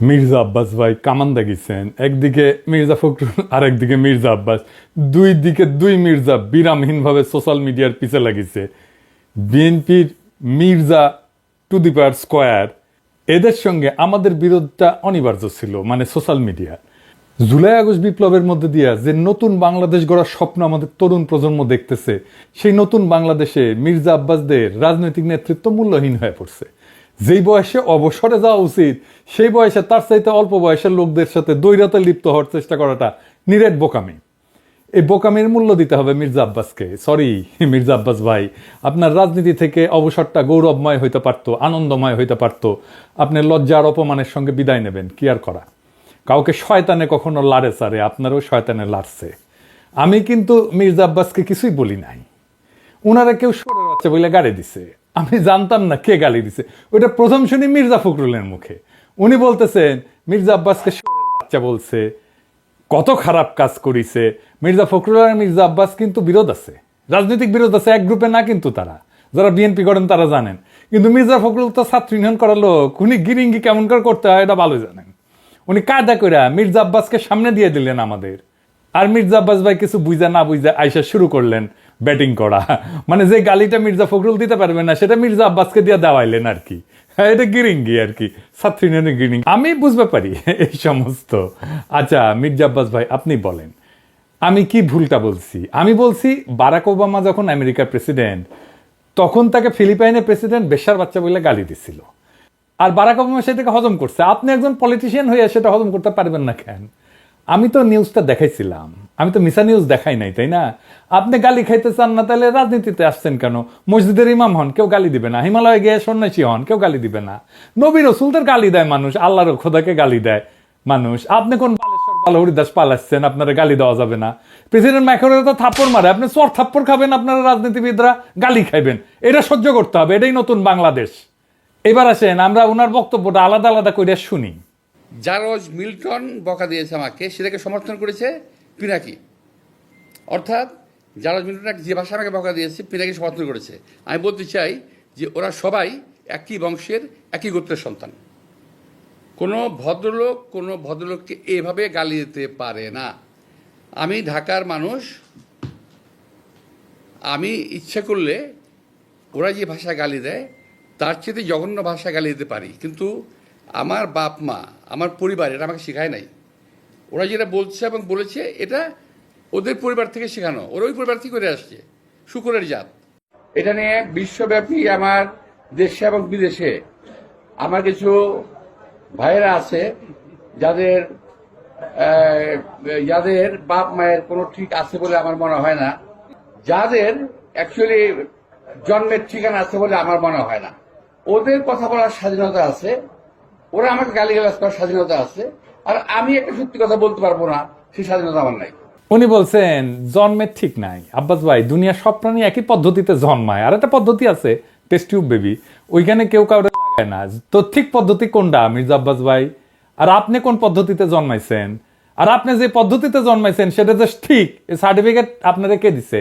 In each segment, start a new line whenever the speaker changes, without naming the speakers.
মির্জা আব্বাস ভাই কামান দাগিয়েছেন, একদিকে মির্জা ফখরুল আর একদিকে মির্জা আব্বাস, দুই দিকে দুই মির্জা বিরামহীনভাবে সোশ্যাল মিডিয়ার পিছে লাগিয়েছে। বিএনপির Mirza to the power square, এদের সঙ্গে আমাদের বিরোধটা অনিবার্য ছিল, মানে সোশ্যাল মিডিয়া। জুলাই আগস্ট বিপ্লবের মধ্যে দিয়ে যে নতুন বাংলাদেশ গড়ার স্বপ্ন আমাদের তরুণ প্রজন্ম দেখতেছে, সেই নতুন বাংলাদেশে মির্জা আব্বাসদের রাজনৈতিক নেতৃত্ব মূল্যহীন হয়ে পড়ছে। যেই বয়সে অবসরে যাওয়া উচিত, সেই বয়সে তার চাইতে অল্প বয়সের লোকদের সাথে দ্বৈরতা লিপ্ত হওয়ার চেষ্টা করাটা নিরেট বোকামি। এই বোকামির মূল্য দিতে হবে মির্জা আব্বাসকে। সরি মির্জা আব্বাস ভাই, আপনার রাজনীতি থেকে অবসরটা গৌরবময় হইতে পারতো, আনন্দময় হইতে পারতো। আপনি লজ্জার অপমানের সঙ্গে বিদায় নেবেন, কি আর করা। কাউকে শয়তানে কখনো লাড়ে সারে, আপনারও শয়তানে লাড়ছে। আমি কিন্তু মির্জা আব্বাসকে কিছুই বলি নাই। উনারা কেউ সরে বাচ্চা বলে গালি দিছে, আমি জানতাম না কে গালি দিছে। ওইটা প্রথম শুনি মির্জা ফখরুলের মুখে। উনি বলতেছেন মির্জা আব্বাসকে সরের বাচ্চা বলছে, কত খারাপ কাজ করিছে। মির্জা ফখরুল আর মির্জা আব্বাস কিন্তু বিরোধ আছে, রাজনৈতিক বিরোধ আছে, এক গ্রুপে না। কিন্তু তারা যারা বিএনপি করেন তারা জানেন। কিন্তু মির্জা ফখরুল তো ছাত্র ইউনিয়ন করার লোক, উনি গিরিঙ্গি কেমন করে করতে হয় এটা ভালো জানেন। উনি কায়দা করে মির্জা আব্বাসকে সামনে দিয়ে দিলেন আমাদের। আর মির্জা আব্বাস ভাই কিছু বুঝা না বুঝা আইসা শুরু করলেন ব্যাটিং করা। মানে যে গালিটা মির্জা ফখরুল দিতে পারবে না, সেটা মির্জা আব্বাসকে দিয়ে দেওয়াইলেন আর কি। এটা গিরিঙ্গি আর কি, ছাত্র ইউনিয়নের গিরিঙ্গি। আমি বুঝতে পারি এই সমস্ত। আচ্ছা মির্জা আব্বাস ভাই, আপনি বলেন আমি কি ভুলটা বলছি। আমি বলছি বারাক ওবামা যখন আমেরিকার প্রেসিডেন্ট, তখন তাকে ফিলিপাইনের প্রেসিডেন্ট বেশ্যার বাচ্চা বলে গালি দিছিল। আর বারাক ওবামা সেটাকে হজম করছে। আপনি একজন পলিটিশিয়ান হয়ে সেটা হজম করতে পারবেন না কেন? আমি তো নিউজটা দেখাইছিলাম, আমি তো মিশা নিউজ দেখাই নাই, তাই না? আপনি গালি খাইতে চান না, তাহলে রাজনীতিতে আসছেন কেন? মসজিদের ইমাম হন, কেউ গালি দিবে না। হিমালয়ে গিয়ে সন্ন্যাসী হন, কেউ গালি দিবে না। নবী রসুলদের গালি দেয় মানুষ, আল্লাহর খোদাকে গালি দেয় মানুষ। আপনি কোন বালেশ্বর বালহরিদাস পালাচ্ছেন, আপনারা গালি দেওয়া যাবে না? প্রেসিডেন্ট ম্যাকরনের তো থাপ্পড় মারে, আপনি চর থাপ্পড় খাবেন, আপনারা রাজনীতিবিদরা গালি খাইবেন। এটা সহ্য করতে হবে, এটাই নতুন বাংলাদেশ। এবার আসেন আমরা ওনার বক্তব্যটা আলাদা আলাদা করে শুনি।
জারজ মিল্টন বকা দিয়েছে আমাকে, সেটাকে সমর্থন করেছে পিনাকি। অর্থাৎ জারজ মিল্টন যে ভাষা আমাকে বকা দিয়েছে, পিনাকি সমর্থন করেছে। আমি বলতে চাই যে ওরা সবাই একই বংশের, একই গোত্রের সন্তান। কোনো ভদ্রলোককে এভাবে গালি দিতে পারে না। আমি ঢাকার মানুষ, আমি ইচ্ছা করলে ওরা যে ভাষা গালি দেয় তার চেয়ে জঘন্য ভাষা গালি দিতে পারি। কিন্তু আমার বাপ মা, আমার পরিবার এটা আমাকে শেখায় নাই। ওরা যেটা বলছে এবং বলেছে এটা ওদের পরিবার থেকে শেখানো, ওরা ওই পরিবার থেকে করে আসছে, শুকরের জাত। এটা নিয়ে বিশ্বব্যাপী আমার দেশে এবং বিদেশে আমার কিছু ভাইয়েরা আছে যাদের যাদের বাপ মায়ের কোনো ঠিক আছে বলে আমার মনে হয় না, যাদের অ্যাকচুয়ালি জন্মের ঠিকানা আছে বলে আমার মনে হয় না। ওদের কথা বলার স্বাধীনতা আছে, ওরা আমাকে গালিগালাজ করার স্বাধীনতা আছে, আর আমি একটা সত্যি কথা বলতে পারবো না, সেই স্বাধীনতা আমার নাই।
উনি বলছেন জন্মের ঠিক নাই। আব্বাস ভাই, দুনিয়ার সব প্রাণী একই পদ্ধতিতে জন্মায়। আর একটা পদ্ধতি আছে টেস্ট টিউব বেবি, ওইখানে কেউ কাউরে লাগায় না। তো ঠিক পদ্ধতি কোনটা মির্জা আব্বাস ভাই? আর আপনি কোন পদ্ধতিতে জন্মাইছেন? আর আপনি যে পদ্ধতিতে জন্মাইছেন সেটা যে ঠিক, এই সার্টিফিকেট আপনারা কে দিছে?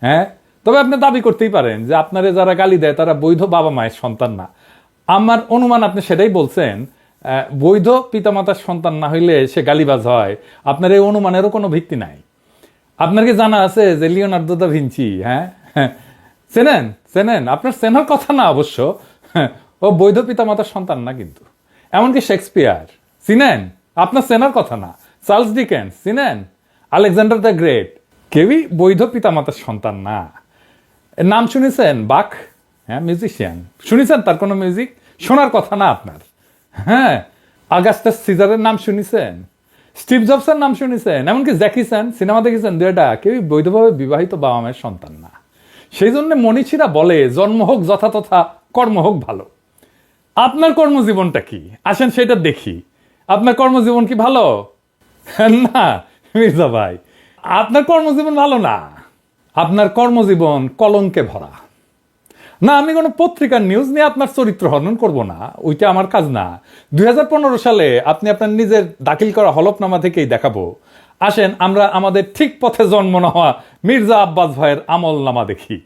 হ্যাঁ, তবে আপনি দাবি করতেই পারেন যে আপনারা যারা গালি দেয় তারা বৈধ বাবা মায়ের সন্তান না। আমার অনুমান আপনি সেটাই বলছেন, বৈধ পিতামাতার সন্তান না হইলে সে গালিবাজ হয়। আপনার এই অনুমানেরও কোনো ভিত্তি নাই। আপনার কি জানা আছে যে লিওনার্দো দা ভিঞ্চি, হ্যাঁ চেনেন? চেনেন? আপনার চেনার কথা না অবশ্য, ও বৈধ পিতামাতার সন্তান না কিন্তু। এমনকি শেক্সপিয়ার চিনেন? আপনার চেনার কথা না। চার্লস ডিকেন্স চিনেন? আলেকজান্ডার দ্য গ্রেট, কেউই বৈধ পিতামাতার সন্তান না। এর নাম শুনেছেন? বাক, হ্যাঁ মিউজিশিয়ান, শুনেছেন তার কোনো মিউজিক? শোনার কথা না আপনার। হ্যাঁ, আগাস্টাস সিজারের নাম শুনেছেন? স্টিভ জবসের নাম শুনেছেন? এমনকি জ্যাকি চ্যান সিনেমা দেখেছেন? দুটা কেউই বৈধভাবে বিবাহিত বাবা মায়ের সন্তান না। সেই জন্য মনীষীরা বলে জন্ম হোক যথাতথা, কর্ম হোক ভালো। আপনার কর্মজীবনটা কি আসেন সেটা দেখি। আপনার কর্মজীবন কি ভালো? না মির্জা ভাই, আপনার কর্মজীবন ভালো না। আপনার কর্মজীবন কলঙ্কে ভরা। না, আমি কোনো পত্রিকার নিউজ নিয়ে আপনার চরিত্র হনন করব না, ওইটা আমার কাজ না। 2015 সালে আপনি আপনার নিজের দাখিল করা হলফনামা থেকেই দেখাবো। আসেন আমরা আমাদের ঠিক পথে জন্ম নেওয়া মির্জা আব্বাস ভাইয়ের আমল নামা দেখি।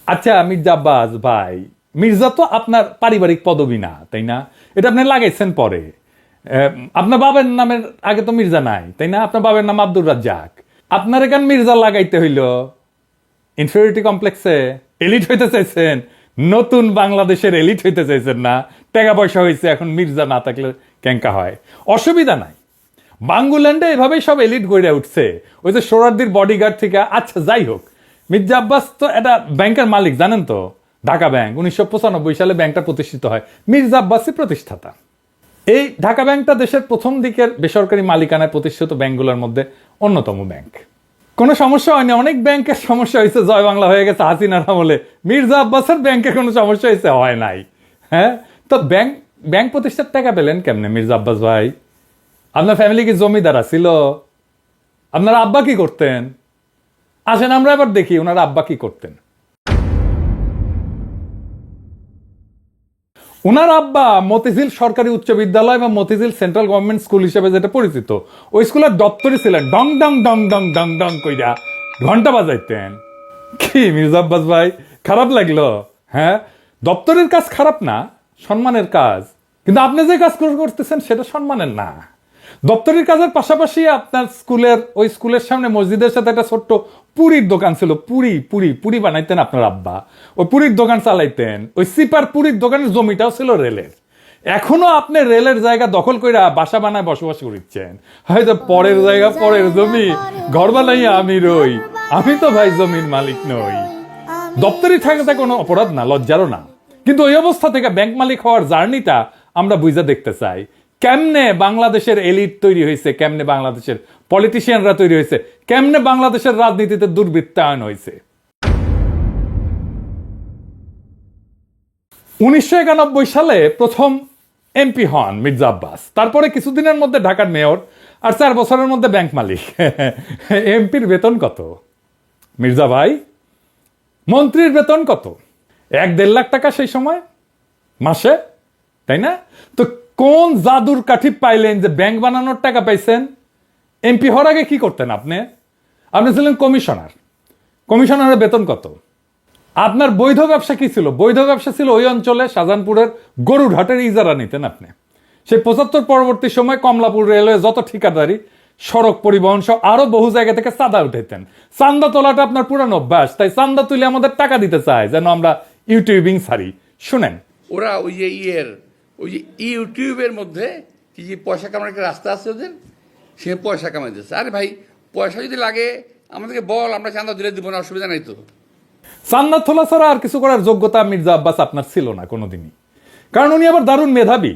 আচ্ছা মির্জা আব্বাস ভাই, মির্জা তো আপনার পারিবারিক পদবি না, তাই না? এটা আপনি লাগাইছেন পরে। আপনার বাবার নামের আগে তো মির্জা নাই, তাই না? আপনার বাবার নাম আব্দুর রাজ্জাক। আপনার এখান মির্জা লাগাইতে হইল ইনফিরিয়রিটি কমপ্লেক্সে। এলিট হইতে চাইছেন, নতুন বাংলাদেশের এলিট হইতে চাইছেন না। টাকা পয়সা হয়েছে, এখন মির্জা না থাকলে ক্যাঙ্কা হয়, অসুবিধা নাই। বাঙ্গুল্যান্ডে এভাবেই সব এলিট গড়ে উঠছে, ওই যে সোহরাওয়ার্দীর বডিগার্ড থেকে। আচ্ছা যাই হোক, মির্জা আব্বাস তো একটা ব্যাংকের মালিক, জানেন তো? ঢাকা ব্যাংক 1995 সালে ব্যাংকটা প্রতিষ্ঠিত হয়, মির্জা আব্বাসই প্রতিষ্ঠাতা। এই ঢাকা ব্যাংকটা দেশের প্রথম দিকের বেসরকারি মালিকানায় প্রতিষ্ঠিত ব্যাংকগুলোর মধ্যে অন্যতম ব্যাংক। কোনো সমস্যা হয়নি, অনেক ব্যাংকের সমস্যা হয়েছে, জয় বাংলা হয়ে গেছে হাসিনার আমলে। মির্জা আব্বাসের ব্যাংকের কোনো সমস্যা হয়েছে? হয় নাই। হ্যাঁ, তো ব্যাংক প্রতিষ্ঠার টাকা পেলেন কেমনে মির্জা আব্বাস ভাই? আপনার ফ্যামিলি কি জমিদার ছিল? আপনার আব্বা কি করতেন? আসেন আমরা এবার দেখি ওনার আব্বা কি করতেন। ওনার আব্বা মতিঝিল সরকারি উচ্চ বিদ্যালয় বা মতিঝিল সেন্ট্রাল গভর্নমেন্ট স্কুল হিসেবে যেটা পরিচিত, ওই স্কুলের দপ্তরই ছিলেন। ডং ডং ডং ডং ডং ডং কইরা ঘন্টা বাজাইতেন। কি মির্জা আব্বাস ভাই, খারাপ লাগলো? হ্যাঁ, দপ্তরের কাজ খারাপ না, সম্মানের কাজ। কিন্তু আপনি যে কাজ করতেছেন সেটা সম্মানের না। দপ্তরের কাজের পাশাপাশি আপনার ওই স্কুলের সামনে মসজিদের সাথে একটা ছোট্ট পুরীর দোকান ছিল। পুরি বানাইতেন আপনার আব্বা, ওই পুরীর দোকান চালাইতেন। ওই সিপার পুরীর দোকানের জমিটাও ছিল রেলের। এখনো আপনি রেলের জায়গা দখল কইরা বাসা বানায় বসবাস করছেন। হয়তো পরের জায়গা, পরের জমি, ঘর বানাইয়া আমি রই। আমি তো ভাই জমির মালিক নই। দপ্তরি থাকাটা কোনো অপরাধ না, লজ্জারও না। কিন্তু ওই অবস্থা থেকে ব্যাংক মালিক হওয়ার জার্নিটা আমরা বুঝা দেখতে চাই। কেমনে বাংলাদেশের এলিট তৈরি হয়েছে, কেমনে বাংলাদেশের পলিটিশিয়ানরা তৈরি হয়েছে, কেমনে বাংলাদেশের রাজনীতিতে দুর্বৃত্তায়ন হয়েছে। 1991 সালে প্রথম এমপি হন মির্জা আব্বাস। তারপরে কিছুদিনের মধ্যে ঢাকার মেয়র, আর 4 বছরের মধ্যে ব্যাংক মালিক। এমপির বেতন কত মির্জা ভাই? মন্ত্রীর বেতন কত? 1-1.5 লাখ টাকা সেই সময় মাসে, তাই না? তো কোন জাদুর কাঠি পাইলেন যে ব্যাংক বানানোর টাকা পাইছেন? এমপি হওয়ার আগে কি করতেন আপনি? আপনি ছিলেন কমিশনার। কমিশনারের বেতন কত? আপনার বৈধ ব্যবসা কি ছিল? বৈধ ব্যবসা ছিল ওই অঞ্চলে শাহজাহানপুরের গরুরহাটের ইজারা নিতেন আপনি। সেই 75 পরবর্তী সময় কমলাপুর রেলওয়ে যত ঠিকাদারি, সড়ক পরিবহন সহ আরো বহু জায়গা থেকে চাঁদা উঠাইতেন। চান্দা তোলাটা আপনার পুরানো অভ্যাস, তাই চান্দা তুলে আমাদের টাকা দিতে চায় যেন আমরা ইউটিউবিং ছাড়ি। শুনেন,
ওরা ওই যে ইউটিউবের মধ্যে কি যে পয়সা কামানোর একটা রাস্তা আছে ওদের, সে পয়সা কামাইতেছে। আরে ভাই, পয়সা যদি লাগে আমাদেরকে বল, আমরা চাঁদা দিলে দিব না, অসুবিধা নাই তো।
চান্দা তোলা ছাড়া আর কিছু করার যোগ্যতা মির্জা আব্বাস আপনার ছিল না কোনোদিনই। কারণ উনি আবার দারুণ মেধাবী।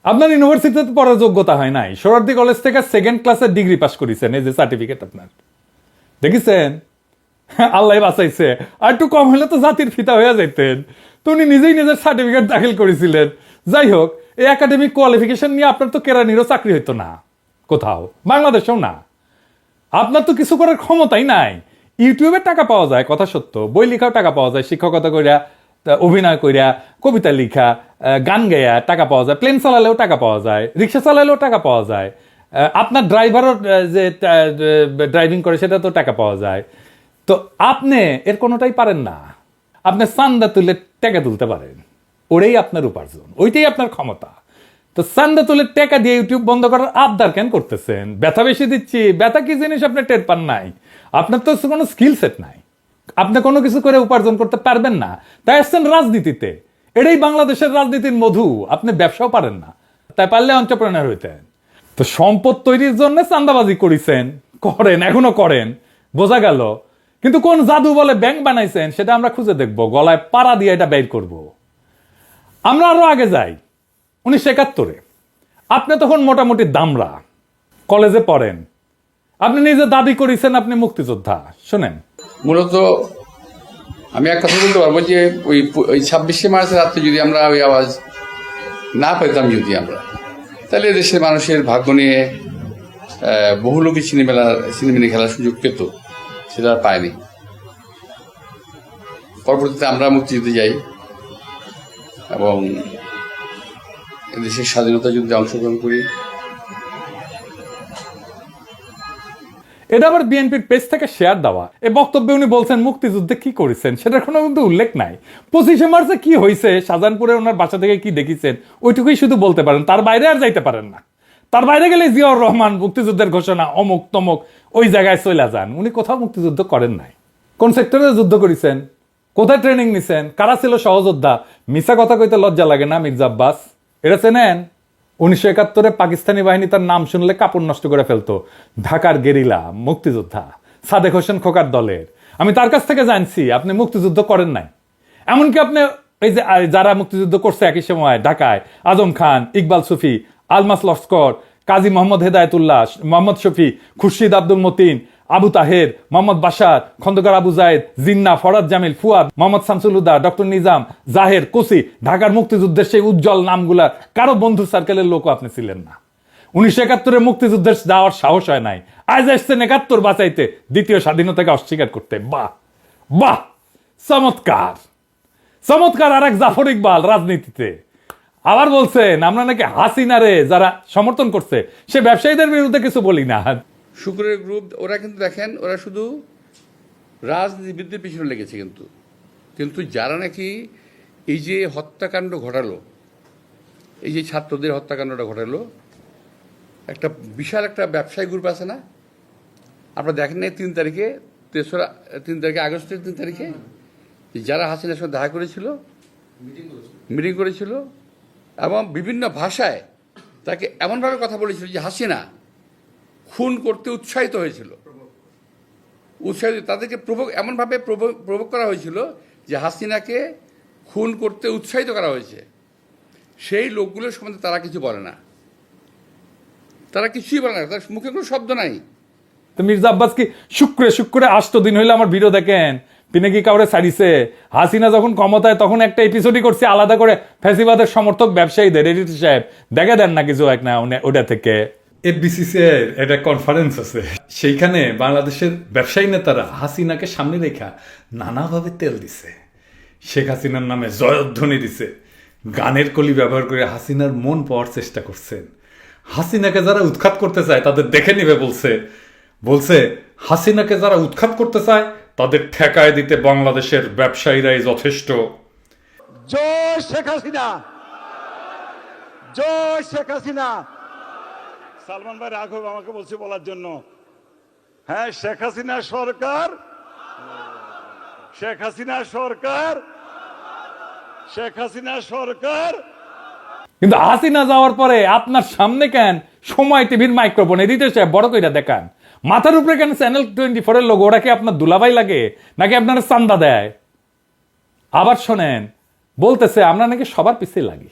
আপনার ইউনিভার্সিটিতে পড়ার যোগ্যতা হয় নাই। সোহরাওয়ার্দী কলেজ থেকে 2nd ক্লাসের ডিগ্রি পাস করেছেন, এই যে সার্টিফিকেট আপনার, দেখেছেন? আল্লাহ বাঁচাইছে, আর একটু কম হলে তো জাতির ফিতা হয়ে যাইতেন। তো উনি নিজেই নিজের সার্টিফিকেট দাখিল করেছিলেন। যাই হোক, এই একাডেমিক কোয়ালিফিকেশন নিয়ে আপনার তো কেরানিরও চাকরি হইতো না কোথাও, বাংলাদেশেও না। আপনার তো কিছু করার ক্ষমতাই নাই। ইউটিউবে টাকা পাওয়া যায়, কথা সত্য। বই লেখাও টাকা পাওয়া যায়, শিক্ষকতা কইরা, অভিনয় কইরা, কবিতা লেখা, গান গাইয়া টাকা পাওয়া যায়। প্লেন চালালেও টাকা পাওয়া যায়, রিক্সা চালালেও টাকা পাওয়া যায়। আপনার ড্রাইভারও যে ড্রাইভিং করে সেটা তো টাকা পাওয়া যায়। তো আপনি এর কোনোটাই পারেন না। আপনি চান্দা তুলে টাকা তুলতে পারেন, ওটাই আপনার উপার্জন, ওইটাই আপনার ক্ষমতা। তো চান্দা তুলে টাকা দিয়ে ইউটিউব বন্ধ করার আবদার কেন করতেছেন? ব্যথা বেশি দিচ্ছি, ব্যথা কি জিনিস আপনি টের পান নাই? আপনার তো কোনো স্কিল সেট নাই, আপনি কোনো কিছু করে উপার্জন করতে পারবেন না, তাই আসছেন রাজনীতিতে। এটাই বাংলাদেশের রাজনীতির মধু। আপনি ব্যবসাও পারেন না, তাই পারলে এন্টারপ্রেনার হইতেন। তো সম্পদ তৈরির জন্য চান্দাবাজি করেছেন, করেন, এখনো করেন, বোঝা গেল। কিন্তু কোন জাদু বলে ব্যাংক বানাইছেন সেটা আমরা খুঁজে দেখবো, গলায় পাড়া দিয়ে এটা বের করব। আমরা আরো আগে যাই, 1971-এ আপনি তখন মোটামুটি দামরা, কলেজে পড়েন। আপনি নিজে দাবি করেছেন আপনি মুক্তিযোদ্ধা। শোনেন,
মূলত আমি এক কথা বলতে পারবো যে ওই 26শে মার্চের রাত্রে যদি আমরা ওই আওয়াজ না পেতাম, যদি আমরা, তাহলে দেশের মানুষের ভাগ্য নিয়ে বহু লোকই সিনেমিনি খেলার সুযোগ পেত, সেটা আর পায়নি। পরবর্তীতে আমরা মুক্তিযুদ্ধে যাই এবং দেশের স্বাধীনতা যুদ্ধে অংশগ্রহণ করি।
এটা আবার বিএনপির পেজ থেকে শেয়ার দেওয়া। এই বক্তব্যে উনি বলছেন মুক্তিযুদ্ধে কি করেছেন সেটার কোনো কিন্তু উল্লেখ নাই। 25শে মার্চে কি হয়েছে, শাহজাহানপুরে ওনার বাসা থেকে কি দেখেছেন, ওইটুকুই শুধু বলতে পারেন, তার বাইরে আর যাইতে পারেন না। তার বাইরে গেলে জিয়াউর রহমান মুক্তিযুদ্ধের ঘোষণা অমুক তমুক ওই জায়গায় চলে যান। উনি কোথাও মুক্তিযুদ্ধ করেন নাই। কোন সেক্টরে যুদ্ধ করেছেন, কোথায় ট্রেনিং নিছেন, কারা ছিল সহযোদ্ধা, মিছা কথা কইতে লজ্জা লাগে না মির্জা আব্বাস? এটা চেনেন? 1971-এ পাকিস্তানি বাহিনী তার নাম শুনলে কাপড় নষ্ট করে ফেলতো। ঢাকার গেরিলা মুক্তিযোদ্ধা সাদেক হোসেন খোকার দলের। আমি তার কাছ থেকে জানছি আপনি মুক্তিযুদ্ধ করেন নাই। এমনকি আপনি এই যে যারা মুক্তিযুদ্ধ করছে একই সময় ঢাকায়, আজম খান, ইকবাল সুফি, আলমাস লস্কর, কাজী মোহাম্মদ হেদায়েতুল্লাহ, মোহাম্মদ শফি, খুরশিদ আব্দুল মতিন, আবু তাহের, মোহাম্মদ বাশার, খন্দকার আবু জায়েদ, জিন্না, ফরাদ জামিল, ফুয়াদ, মোহাম্মদ শামসুল হুদা, ডক্টর নিজাম, জাহের, কোসি, ঢাকার মুক্তিযুদ্ধের সেই উজ্জ্বল নামগুলা কারো বন্ধু সার্কেলের লোকও আপনি ছিলেন না। 1971-এ মুক্তিযুদ্ধের যাওয়ার সাহস হয় নাই, আজ আসছেন 71 বাঁচাইতে, দ্বিতীয় স্বাধীনতাকে অস্বীকার করতে। বাহ বাহ, চমৎকার চমৎকার। আর এক জাফর ইকবাল রাজনীতিতে আবার বলছেন আমরা নাকি হাসিনারে যারা সমর্থন করছে সে ব্যবসায়ীদের বিরুদ্ধে কিছু বলি না।
শুক্রের গ্রুপ ওরা কিন্তু দেখেন, ওরা শুধু রাজনীতিবিদদের পিছনে লেগেছে, কিন্তু যারা নাকি এই যে হত্যাকাণ্ড ঘটালো, এই যে ছাত্রদের হত্যাকাণ্ডটা ঘটালো, একটা বিশাল একটা ব্যবসায়ী গ্রুপ আছে না? আপনারা দেখেন নাই 3 তারিখে, 3 তারিখে আগস্টের 3 তারিখে যারা হাসিনার সঙ্গে দেখা করেছিল, মিটিং করেছিল এবং বিভিন্ন ভাষায় তাকে এমনভাবে কথা বলেছিল যে হাসিনা খুন করতে উৎসাহিত হয়েছিল, তাদেরকে এমনভাবে প্রভোগ করা হয়েছিল যে হাসিনাকে খুন করতে উৎসাহিত করা হয়েছে। সেই লোকগুলোর সম্বন্ধে তারা কিছু বলে না, তারা কিছুই বলে না, তার মুখে কোনো শব্দ নাই।
তো মির্জা আব্বাস কি শুক্রে 8 দিন হইলে আমার ভিডিও দেখেন, তিনি কি কাউরে ছাড়িছে? হাসিনা যখন ক্ষমতায় তখন একটা এপিসোডই করছে আলাদা করে ফ্যাসিবাদের সমর্থক ব্যবসায়ীদের, এডিটর সাহেব দেখে দেন না কিছু এক না ওটা থেকে। এফবিসিসি এর একটা কনফারেন্স আছে, সেইখানে বাংলাদেশের ব্যবসায়ী নেতারা হাসিনাকে সামনে রেখা নানাভাবে তেল দিছে, শেখ হাসিনার নামে জয়ধ্বনি দিছে, গানের কলি ব্যবহার করে হাসিনার মন পাওয়ার চেষ্টা করছেন। হাসিনাকে যারা উৎখাত করতে চায় তাদের দেখে নিবে বলছে হাসিনাকে যারা উৎখাত করতে চায় তাদের ঠেকায় দিতে বাংলাদেশের ব্যবসায়ীরাই যথেষ্ট।
জয় শেখ হাসিনা, জয় শেখ হাসিনা। সালমান ভাই রাঘব আমাকে বলছে বলার জন্য, হ্যাঁ শেখ হাসিনা সরকার, শেখ হাসিনা সরকার, শেখ হাসিনা সরকার।
কিন্তু হাসিনা যাওয়ার পরে আপনার সামনে কেন সময় টিভির মাইক্রোফোন এডিটর সাহেব বড় কইরা দেখান, মাথার উপরে কেন চ্যানেল 24 এর লোগো? ওরা কি আপনার দুলাভাই লাগে নাকি আপনার চান্দা দেয়? আবার শোনেন বলতেছে আমরা নাকি সবার পিছিয়ে লাগি।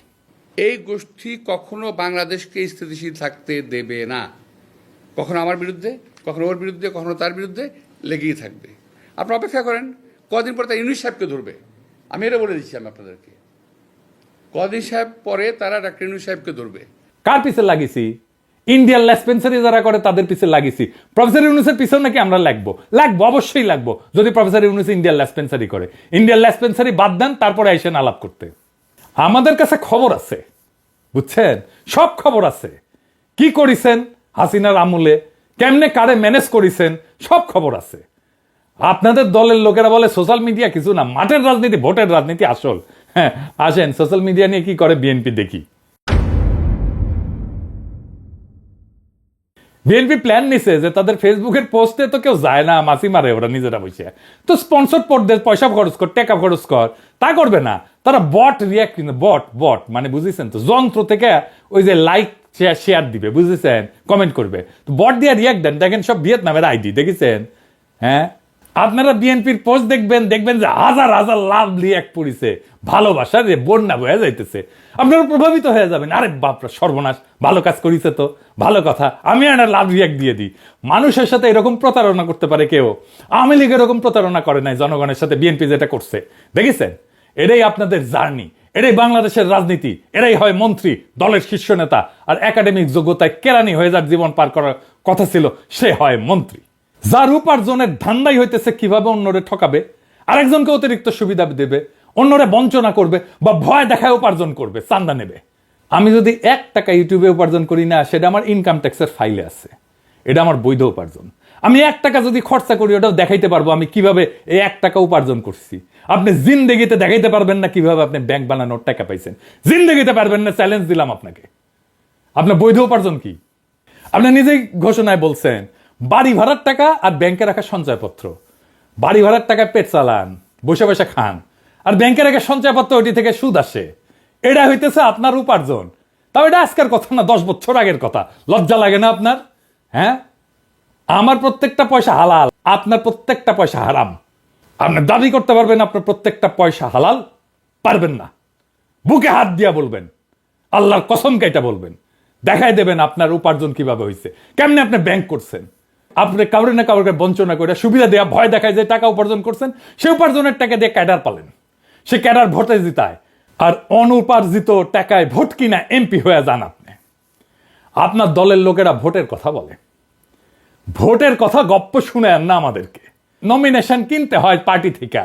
এই গোষ্ঠী কখনো বাংলাদেশকে স্থিতিশীল থাকতে দেবে না, কখনো আমার বিরুদ্ধে, কখনো ওর বিরুদ্ধে, কখনো তার বিরুদ্ধে লেগেই থাকবে। আপনারা অপেক্ষা করেন, কদিন পরে তারা ইউনূস সাহেবকে ধরবে। আমি এটা বলে দিচ্ছি আমি আপনাদেরকে, কদিন সাহেব পরে তারা ডাক্তার ইউনূস সাহেবকে ধরবে।
কার পিছে লাগিয়েছি? ইন্ডিয়ান লেসপেন্সারি যারা করে তাদের পিছে লাগিয়েছি। প্রফেসর ইউনূসের পিছেও নাকি আমরা লাগবো, অবশ্যই লাগবো যদি প্রফেসর ইউনূস ইন্ডিয়ান লেসপেন্সারি করে। ইন্ডিয়ান লেসপেন্সারি বাদ দেন, তারপরে আইসেন আলাপ করতে। আমাদের কাছে খবর আছে, বুঝছেন, সব খবর আছে। কি করিছেন হাসিনার আমলে, কেমনে কারে ম্যানেজ করিছেন, সব খবর আছে। আপনাদের দলের লোকেরা বলে সোশ্যাল মিডিয়া কিছু না, মাঠের রাজনীতি, ভোটের রাজনীতি আসল। হ্যাঁ আসেন সোশ্যাল মিডিয়া নিয়ে কি করে বিএনপি দেখি। বিএনপি প্ল্যান নিছে যে তাদের ফেসবুকের পোস্টে তো কেউ যায় না, মাসি মারে ওরা নিজেরা বসে, তো স্পন্সর পড়দের পয়সা খরচ কর, টাকা খরচ কর, তা করবে না তারা। বট রিয়াক্ট, বট মানে বুঝেছেন তো, যন্ত্র থেকে ওই যে লাইক শেয়ার দিবে, বুঝেছেন, কমেন্ট করবে, তো বট দিয়ে রিয়াক্ট দেন। দেখেন সব ভিয়েতনামের আইডি দেখেছেন। হ্যাঁ আপনারা বিএনপির পোস্ট দেখবেন যে হাজার হাজার লাভ রিয়াক্ট পড়িছে, ভালোবাসা রে বন্যা বয়ে যাইতেছে, আপনারা প্রভাবিত হয়ে যাবেন। আরে বাপরা সর্বনাশ, ভালো কাজ করিছে তো, ভালো কথা, আমি একটা লাভ রিয়াক্ট দিয়ে দিই। মানুষের সাথে এরকম প্রতারণা করতে পারে কেউ? আওয়ামী লীগ এরকম প্রতারণা করে নাই জনগণের সাথে, বিএনপি যেটা করছে দেখেছেন। এটাই আপনাদের জার্নি, এটাই বাংলাদেশের রাজনীতি, এরাই হয় মন্ত্রী, দলের শীর্ষ নেতা, আর একাডেমিক যোগ্যতায় কেরানি হয়ে যার জীবন পার করার কথা ছিল সে হয় মন্ত্রী। যার উপার্জনের ধান্দাই হইতেছে কিভাবে অন্যরে ঠকাবে, আরেকজনকে অতিরিক্ত সুবিধা দেবে, অন্যরে বঞ্চনা করবে বা ভয় দেখায় উপার্জন করবে, চান্দা নেবে। আমি যদি 1 টাকা ইউটিউবে উপার্জন করি না, সেটা আমার ইনকাম ট্যাক্সের ফাইলে আছে, এটা আমার বৈধ উপার্জন। আমি 1 টাকা যদি খরচা করি ওটাও দেখাইতে পারবো আমি কিভাবে এই 1 টাকা উপার্জন করছি। আপনি জিন্দেগিতে দেখাইতে পারবেন না কিভাবে আপনি ব্যাংক বানানোর টাকা পাইছেন, জিন্দেগিতে পারবেন না, চ্যালেঞ্জ দিলাম আপনাকে। আপনার বৈধ উপার্জন কি? আপনি নিজেই ঘোষণায় বলছেন বাড়ি ভাড়ার টাকা আর ব্যাংকে রাখা সঞ্চয়পত্র, বাড়ি ভাড়ার টাকায় পেট চালান, বসে বসে খান, আর ব্যাংকে রাখা সঞ্চয়পত্র ওইটি থেকে সুদ আসে, এটা হইতেছে আপনার উপার্জন। তাও এটা আজকের কথা না, 10 বছর আগের কথা। লজ্জা লাগে না আপনার? হ্যাঁ, আমার প্রত্যেকটা পয়সা হালাল, আপনার প্রত্যেকটা পয়সা হারাম। আপনি দাবি করতে পারবেন আপনার প্রত্যেকটা পয়সা হালাল? পারবেন না। বুকে হাত দিয়া বলবেন, আল্লাহর কসম কাইটা বলবেন, দেখাই দেবেন আপনার উপার্জন কিভাবে হয়েছে, কেমনে আপনি ব্যাংক করছেন। আপনি কাউরে না কাউকে বঞ্চনা করে সুবিধা দেয়া ভয় দেখায় যে টাকা উপার্জন করছেন, সে উপার্জনের টাকা দিয়ে ক্যাডার পালেন, সে ক্যাডার ভোটে জিতায়, আর অনুপার্জিত টাকায় ভোট কিনা এমপি হয়ে যান আপনি। আপনার দলের লোকেরা ভোটের কথা বলে, ভোটের কথা গপ্প শুনেন না আমাদেরকে। নমিনেশন কিনতে হয় পার্টি থেকে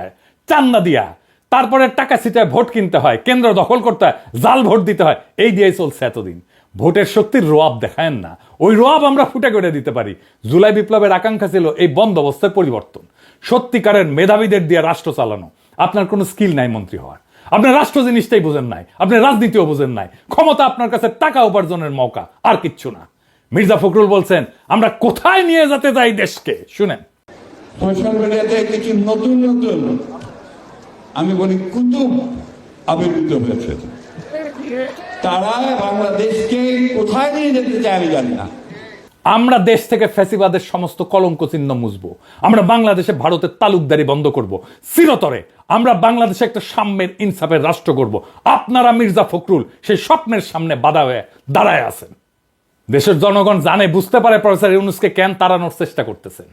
চান্দা দিয়া, তারপরে টাকা ছিটায় ভোট কিনতে হয়, কেন্দ্র দখল করতে হয়, জাল ভোট দিতে হয়, এই দিয়েই চলছে এতদিন। ভোটের শক্তির রোয়াব দেখায়েন না, ওই রোয়াব আমরা ফুটে করে দিতে পারি। জুলাই বিপ্লবের আকাঙ্ক্ষা ছিল এই বন্দোবস্তের পরিবর্তন, সত্যিকারের মেধাবীদের দিয়ে রাষ্ট্র চালানো। আপনার কোনো স্কিল নাই মন্ত্রী হওয়ার, আপনার রাষ্ট্র জিনিসটাই বোঝেন নাই, আপনি রাজনীতিও বোঝেন নাই। ক্ষমতা আপনার কাছে টাকা উপার্জনের মৌকা, আর কিচ্ছু না। মির্জা ফখরুল বলছেন আমরা কোথায় নিয়ে যেতে চাই দেশকে, শুনেন।
সোশ্যাল মিডিয়াতে কিছু নতুন নতুন আমি বলি কুতুব আবির্ভূত হয়েছে, তারা বাংলাদেশকে কোথায় নিয়ে যেতে চায় আমি জানি না।
আমরা দেশ থেকে ফ্যাসিবাদের সমস্ত কলঙ্ক চিহ্ন মুছবো, আমরা বাংলাদেশে ভারতের তালুকদারি বন্ধ করব চিরতরে, আমরা বাংলাদেশে একটা সাম্যের ইনসাফের রাষ্ট্র করব। আপনারা মির্জা ফখরুল সেই স্বপ্নের সামনে বাধা হয়ে দাঁড়ায় আছেন। দেশের জনগণ জানে, বুঝতে পারে প্রফেসর ইউনূসকে কেন তাড়ানোর চেষ্টা করতেছেন,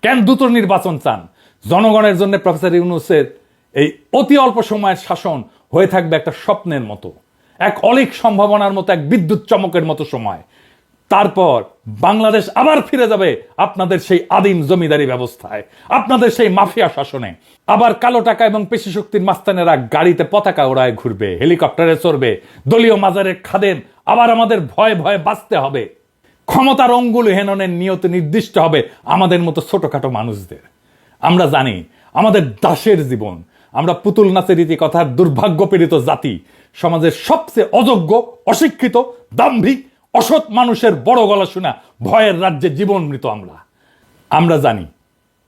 কেন দ্রুত নির্বাচন চান। জনগণের জন্য প্রফেসর ইউনূসের এই অতি অল্প সময়ের শাসন হয়ে থাকবে একটা স্বপ্নের মতো, এক অলিক সম্ভাবনার মতো, এক বিদ্যুৎ চমকের মতো সময়। তারপর বাংলাদেশ আবার ফিরে যাবে আপনাদের সেই আদিম জমিদারি ব্যবস্থায়, আপনাদের সেই মাফিয়া শাসনে। আবার কালো টাকা এবং পেশি শক্তির মাস্তানেরা গাড়িতে পতাকা ওড়ায় ঘুরবে, হেলিকপ্টারে চড়বে, দলীয় মাজারের খাদেম আবার আমাদের ভয়ে ভয়ে বাঁচতে হবে। ক্ষমতার অঙ্গুল হেননের নিয়ত নির্দিষ্ট হবে আমাদের মতো ছোটখাটো মানুষদের। আমরা জানি আমাদের দাসের জীবন, আমরা পুতুল নাচের রীতি কথার দুর্ভাগ্যপীড়িত জাতি, সমাজের সবচেয়ে অযোগ্য, অশিক্ষিত, দাম্ভিক, অসৎ মানুষের বড় গলা শোনা ভয়ের রাজ্যে জীবন মৃত আমরা জানি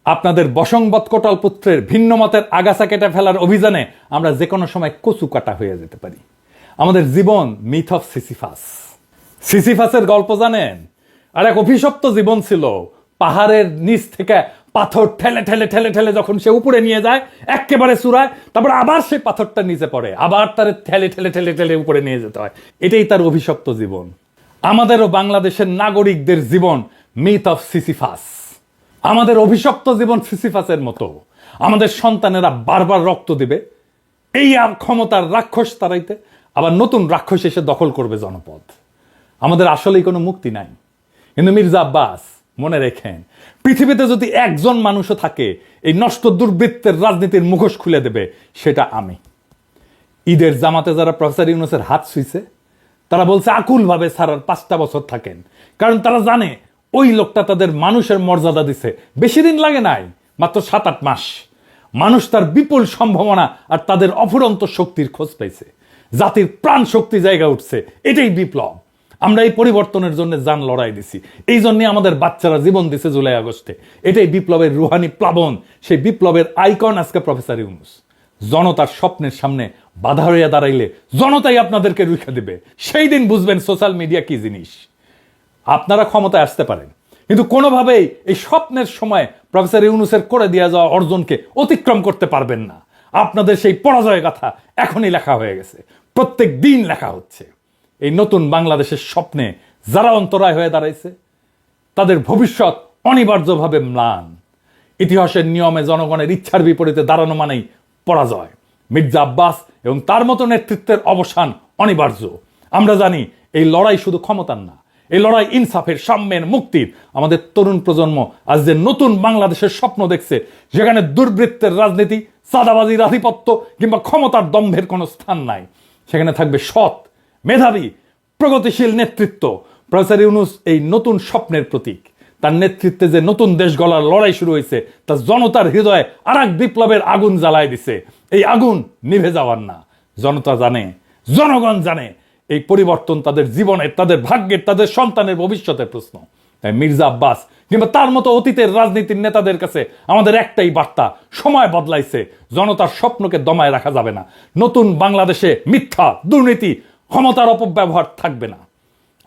আপনাদের বসংবৎ কোটাল পুত্রের ভিন্ন মতের আগাছা কেটে ফেলার অভিযানে আমরা যে কোনো সময় কচু কাটা হয়ে যেতে পারি। আমাদের জীবন মিথ অফ সিসিফাস। সিসিফাসের গল্প জানেন? আর এক অভিশপ্ত জীবন ছিল, পাহাড়ের নিচ থেকে পাথর ঠেলে ঠেলে ঠেলে ঠেলে যখন সে উপরে নিয়ে যায় একেবারে চূড়ায়, তারপর আবার সেই পাথরটা নিচে পড়ে, আবার তার ঠেলে ঠেলে ঠেলে ঠেলে উপরে নিয়ে যেতে হয়। এটাই তার অভিশপ্ত জীবন। আমাদেরও বাংলাদেশের নাগরিকদের জীবন মিথ অফ সিসিফাস। আমাদের অভিশপ্ত জীবন সিসিফাসের মতো। আমাদের সন্তানেরা বারবার রক্ত দিবে এই আর ক্ষমতার রাক্ষস তাড়াইতে, আবার নতুন রাক্ষস এসে দখল করবে জনপদ। আমাদের আসলেই কোনো মুক্তি নাই। কিন্তু মির্জা আব্বাস মনে রেখেন, পৃথিবীতে যদি একজন মানুষও থাকে এই নষ্ট দুর্বৃত্তের রাজনীতির মুখোশ খুলে দেবে, সেটা আমি। ঈদের জামাতে যারা প্রফেসর ইউনূসের হাত ছুঁইছে তারা বলছে আকুলভাবে ছাড়ার 5টা বছর থাকেন, কারণ তারা জানে ওই লোকটা তাদের মানুষের মর্যাদা দিছে। বেশি দিন লাগে নাই, মাত্র 7-8 মাস। মানুষ তার বিপুল সম্ভাবনা আর তাদের অফুরন্ত শক্তির খোঁজ পাইছে, জাতির প্রাণ শক্তি জায়গা উঠছে। এটাই বিপ্লব। আমরা এই পরিবর্তনের জন্য জান লড়াই দিছি, এই জন্য আমাদের বাচ্চারা জীবন দিছে জুলাই আগস্টে। এটাই বিপ্লবের রুহানি প্লাবন, সেই বিপ্লবের আইকন আজকে প্রফেসর ইউনূস। জনতার স্বপ্নের সামনে বাধা হইয়া দাঁড়াইলে জনতাই আপনাদেরকে রুখে দেবে। সেই দিন বুঝবেন সোশ্যাল মিডিয়া কি জিনিস। আপনারা ক্ষমতায় আসতে পারেন, কিন্তু কোনোভাবেই এই স্বপ্নের সময় প্রফেসর ইউনূসের করে দেওয়া যাওয়া অর্জনকে অতিক্রম করতে পারবেন না। আপনাদের সেই পরাজয় গাথা এখনই লেখা হয়ে গেছে, প্রত্যেক দিন লেখা হচ্ছে। এই নতুন বাংলাদেশের স্বপ্নে যারা অন্তরায় হয়ে দাঁড়াইছে তাদের ভবিষ্যৎ অনিবার্যভাবে ম্লান। ইতিহাসের নিয়মে জনগণের ইচ্ছার বিপরীতে দাঁড়ানো মানেই পরাজয়। মির্জা আব্বাস এবং তার মতো নেতৃত্বের অবসান অনিবার্য। আমরা জানি এই লড়াই শুধু ক্ষমতার না, এই লড়াই ইনসাফের, সাম্যের, মুক্তির। আমাদের তরুণ প্রজন্ম আজ যে নতুন বাংলাদেশের স্বপ্ন দেখছে, যেখানে দুর্বৃত্তের রাজনীতি, চাঁদাবাজির আধিপত্য কিংবা ক্ষমতার দম্ভের কোনো স্থান নাই, সেখানে থাকবে সৎ, মেধাবী, প্রগতিশীল নেতৃত্ব। প্রফেসর ইউনূস এই নতুন স্বপ্নের প্রতীক। তার নেতৃত্বে যে নতুন দেশ গড়ার লড়াই শুরু হয়েছে, তা জনতার হৃদয়ে আর এক বিপ্লবের আগুন জ্বালায় দিছে। এই আগুন নিভে যাওয়ার না। জনতা জানে, জনগণ জানে, এই পরিবর্তন তাদের জীবনের, তাদের ভাগ্যের, তাদের সন্তানের ভবিষ্যতের প্রশ্ন। তাই মির্জা আব্বাস কিংবা তার মতো অতীতের রাজনীতির নেতাদের কাছে আমাদের একটাই বার্তা: সময় বদলাইছে, জনতার স্বপ্নকে দমায় রাখা যাবে না। নতুন বাংলাদেশে মিথ্যা, দুর্নীতি, ক্ষমতার অপব্যবহার থাকবে না।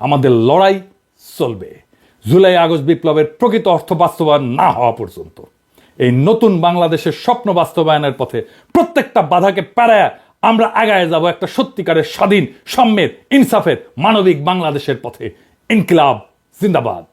আমাদের লড়াই চলবে জুলাই আগস্ট বিপ্লবের প্রকৃত অর্থ বাস্তবায়ন না হওয়া পর্যন্ত। এই নতুন বাংলাদেশের স্বপ্ন বাস্তবায়নের পথে প্রত্যেকটা বাধাকে পেরায় আমরা আগায় যাব একটা সত্যিকারের স্বাধীন, সাম্যের, ইনসাফের, মানবিক বাংলাদেশের পথে। ইনকিলাব জিন্দাবাদ।